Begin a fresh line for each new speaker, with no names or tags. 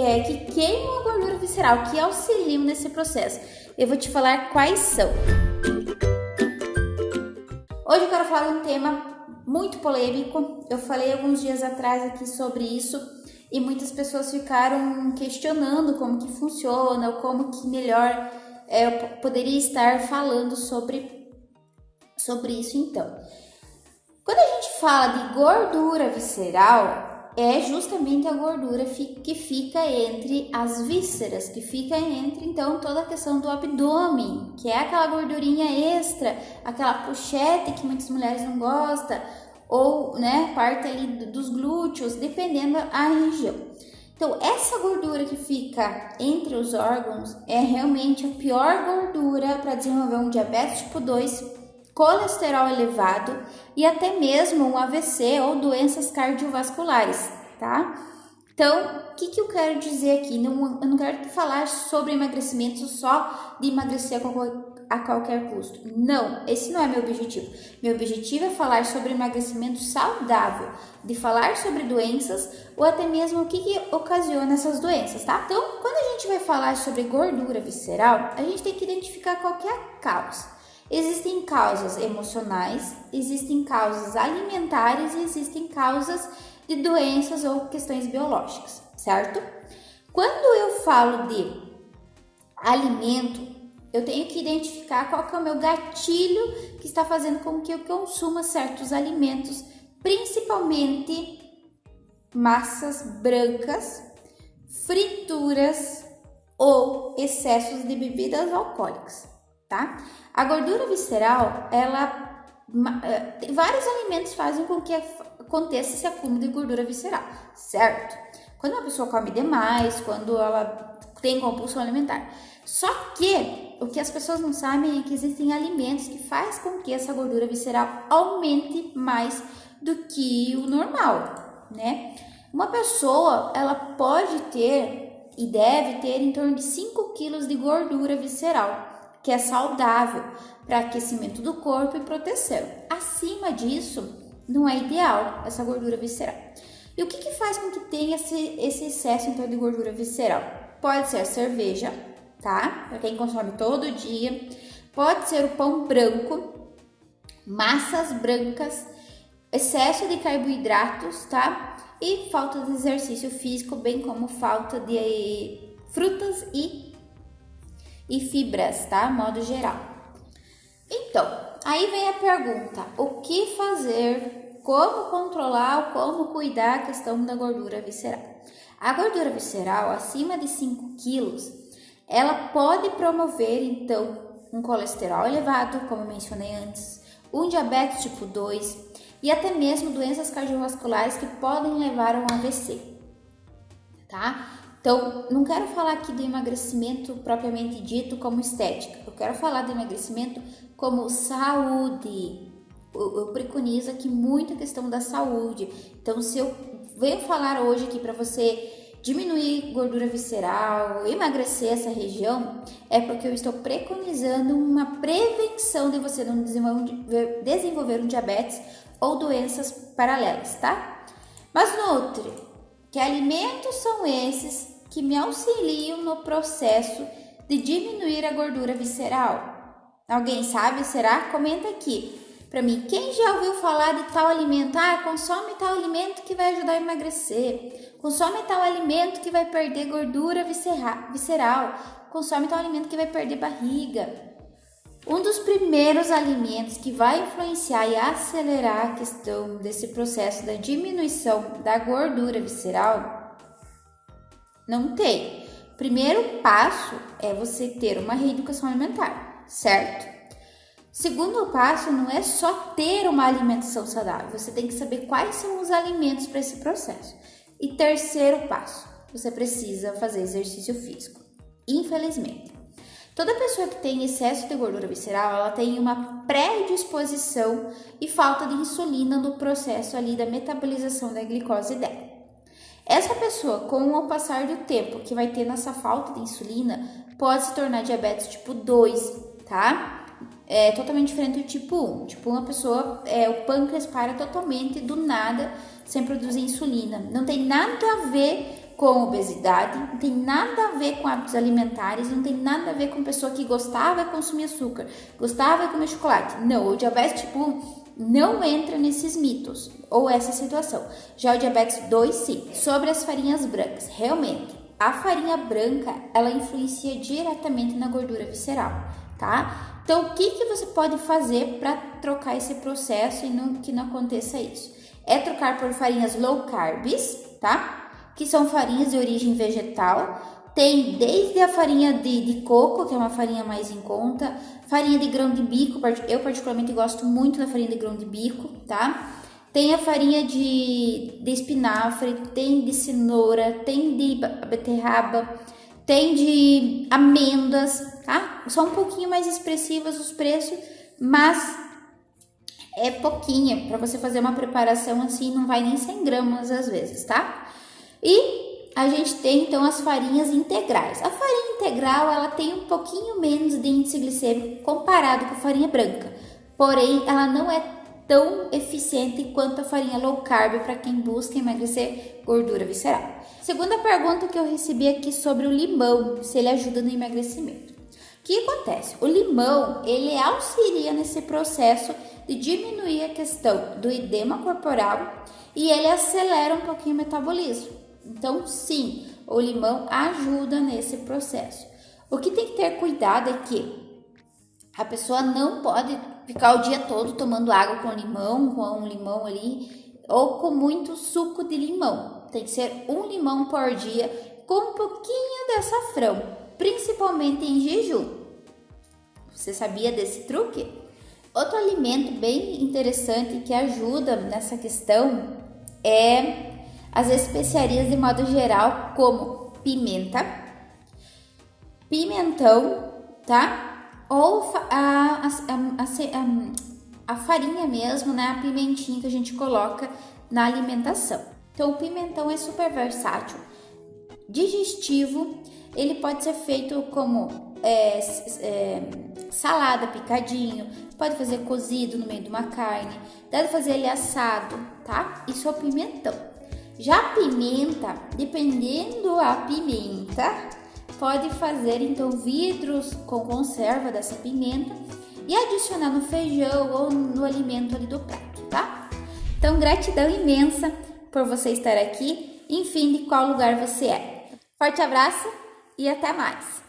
que queimam a gordura visceral, que auxiliam nesse processo. Eu vou te falar quais são. Hoje eu quero falar de um tema muito polêmico. Eu falei alguns dias atrás aqui sobre isso e muitas pessoas ficaram questionando como que funciona, ou como que melhor eu poderia estar falando sobre isso então. Quando a gente fala de gordura visceral, é justamente a gordura que fica entre as vísceras, que fica entre, então, toda a questão do abdômen, que é aquela gordurinha extra, aquela pochete que muitas mulheres não gostam, ou, né, parte ali dos glúteos, dependendo da região. Então, essa gordura que fica entre os órgãos é realmente a pior gordura para desenvolver um diabetes tipo 2, colesterol elevado e até mesmo um AVC ou doenças cardiovasculares, tá? Então, o que eu quero dizer aqui? Eu não quero falar sobre emagrecimento só de emagrecer a qualquer custo. Não, esse não é meu objetivo. Meu objetivo é falar sobre emagrecimento saudável, de falar sobre doenças ou até mesmo o que ocasiona essas doenças, tá? Então, quando a gente vai falar sobre gordura visceral, a gente tem que identificar qual que é a causa. Existem causas emocionais, existem causas alimentares e existem causas de doenças ou questões biológicas, certo? Quando eu falo de alimento, eu tenho que identificar qual que é o meu gatilho que está fazendo com que eu consuma certos alimentos, principalmente massas brancas, frituras ou excessos de bebidas alcoólicas, tá? A gordura visceral, vários alimentos fazem com que aconteça esse acúmulo de gordura visceral, certo? Quando uma pessoa come demais, quando ela tem compulsão alimentar. Só que o que as pessoas não sabem é que existem alimentos que fazem com que essa gordura visceral aumente mais do que o normal, né? Uma pessoa, ela pode ter e deve ter em torno de 5 quilos de gordura visceral, que é saudável para aquecimento do corpo e proteção. Acima disso, não é ideal essa gordura visceral. E o que faz com que tenha esse excesso então, de gordura visceral? Pode ser a cerveja, tá? Para quem consome todo dia. Pode ser o pão branco, massas brancas, excesso de carboidratos, tá? E falta de exercício físico, bem como falta de frutas e fibras, tá? Modo geral. Então, aí vem a pergunta: o que fazer? Como controlar, como cuidar a questão da gordura visceral? A gordura visceral acima de 5 quilos, ela pode promover, então, um colesterol elevado, como eu mencionei antes, um diabetes tipo 2 e até mesmo doenças cardiovasculares que podem levar a um AVC, tá? Então, não quero falar aqui do emagrecimento propriamente dito como estética. Eu quero falar do emagrecimento como saúde. Eu preconizo aqui muito a questão da saúde. Então, se eu venho falar hoje aqui para você diminuir gordura visceral, emagrecer essa região, é porque eu estou preconizando uma prevenção de você não desenvolver um diabetes ou doenças paralelas, tá? Mas nutre, que alimentos são esses que me auxiliam no processo de diminuir a gordura visceral? Alguém sabe? Será? Comenta aqui para mim. Quem já ouviu falar de tal alimento? Consome tal alimento que vai ajudar a emagrecer. Consome tal alimento que vai perder gordura visceral. Consome tal alimento que vai perder barriga. Um dos primeiros alimentos que vai influenciar e acelerar a questão desse processo da diminuição da gordura visceral não tem. Primeiro passo é você ter uma reeducação alimentar, certo? Segundo passo não é só ter uma alimentação saudável, você tem que saber quais são os alimentos para esse processo. E terceiro passo, você precisa fazer exercício físico. Infelizmente, toda pessoa que tem excesso de gordura visceral, ela tem uma predisposição e falta de insulina no processo ali da metabolização da glicose dela. Essa pessoa, com o passar do tempo que vai tendo essa falta de insulina, pode se tornar diabetes tipo 2, tá? É totalmente diferente do tipo 1. Tipo 1, a pessoa, o pâncreas para totalmente do nada, sem produzir insulina. Não tem nada a ver com obesidade, não tem nada a ver com hábitos alimentares, não tem nada a ver com pessoa que gostava de consumir açúcar, gostava de comer chocolate. Não, o diabetes tipo 1 não entra nesses mitos ou essa situação. Já o diabetes 2, sim. Sobre as farinhas brancas, realmente, a farinha branca, ela influencia diretamente na gordura visceral, tá? Então, o que você pode fazer para trocar esse processo e que não aconteça isso? É trocar por farinhas low carbs, tá? Que são farinhas de origem vegetal. Tem desde a farinha de coco, que é uma farinha mais em conta, farinha de grão de bico, eu particularmente gosto muito da farinha de grão de bico, tá? Tem a farinha de espinafre, tem de cenoura, tem de beterraba, tem de amêndoas, tá? São um pouquinho mais expressivos os preços, mas é pouquinho, para você fazer uma preparação assim, não vai nem 100 gramas às vezes, tá? E a gente tem então as farinhas integrais. A farinha integral, ela tem um pouquinho menos de índice glicêmico comparado com a farinha branca, porém ela não é tão eficiente quanto a farinha low carb para quem busca emagrecer gordura visceral. Segunda pergunta que eu recebi aqui sobre o limão, se ele ajuda no emagrecimento. O que acontece? O limão, ele auxilia nesse processo de diminuir a questão do edema corporal e ele acelera um pouquinho o metabolismo. Então, sim, o limão ajuda nesse processo. O que tem que ter cuidado é que a pessoa não pode ficar o dia todo tomando água com um limão ali, ou com muito suco de limão. Tem que ser um limão por dia com um pouquinho de açafrão, principalmente em jejum. Você sabia desse truque? Outro alimento bem interessante que ajuda nessa questão é as especiarias de modo geral, como pimenta, pimentão, tá? Ou a farinha mesmo, né? A pimentinha que a gente coloca na alimentação. Então, o pimentão é super versátil, digestivo, ele pode ser feito como salada, picadinho, pode fazer cozido no meio de uma carne, deve fazer ele assado, tá? Isso é o pimentão. Já a pimenta, dependendo a pimenta, pode fazer então vidros com conserva dessa pimenta e adicionar no feijão ou no alimento ali do prato, tá? Então, gratidão imensa por você estar aqui, enfim, de qual lugar você é. Forte abraço e até mais!